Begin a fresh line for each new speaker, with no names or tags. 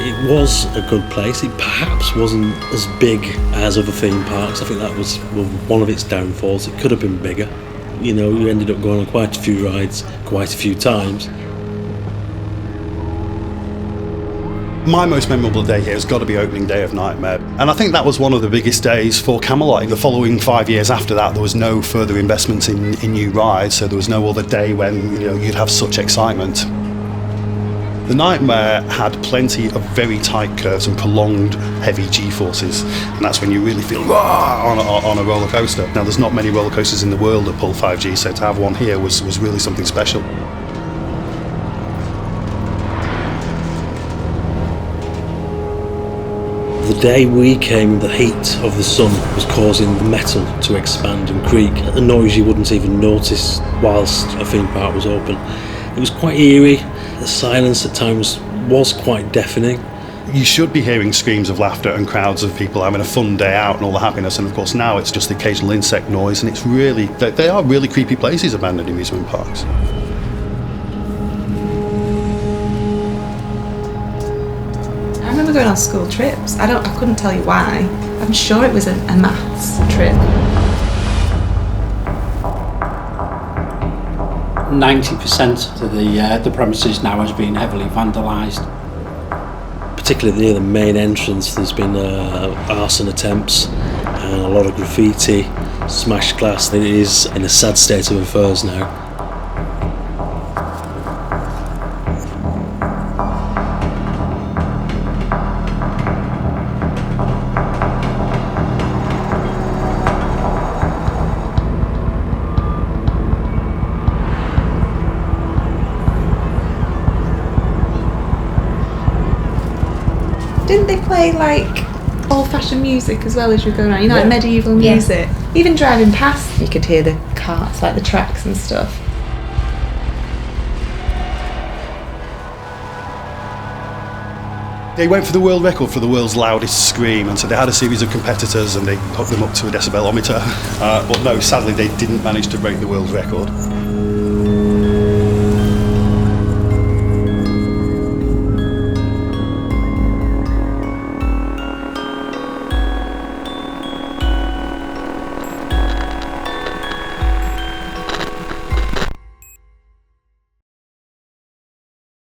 It was a good place. It perhaps wasn't as big as other theme parks. I think that was one of its downfalls. It could have been bigger. You know, you ended up going on quite a few rides, quite a few times.
My most memorable day here has got to be opening day of Nightmare. And I think that was one of the biggest days for Camelot. In the following 5 years after that, there was no further investments in new rides, so there was no other day when you'd have such excitement. The Nightmare had plenty of very tight curves and prolonged heavy G-forces, and that's when you really feel on a roller coaster. Now, there's not many roller coasters in the world that pull 5G, so to have one here was really something special.
The day we came, the heat of the sun was causing the metal to expand and creak, a noise you wouldn't even notice whilst a theme park was open. It was quite eerie. The silence at times was quite deafening.
You should be hearing screams of laughter and crowds of people having a fun day out and all the happiness, and of course now it's just occasional insect noise, and it's really, they are really creepy places, abandoned amusement parks.
I remember going on school trips. I couldn't tell you why. I'm sure it was a maths trip.
90% of the premises now has been heavily vandalised.
Particularly near the main entrance, there's been arson attempts and a lot of graffiti, smashed glass. It is in a sad state of affairs now.
Didn't they play like old-fashioned music as well as you go around? Like medieval music. Even driving past, you could hear the carts, like the tracks and stuff.
They went for the world record for the world's loudest scream, and so they had a series of competitors and they hooked them up to a decibelometer. But no, sadly they didn't manage to break the world record.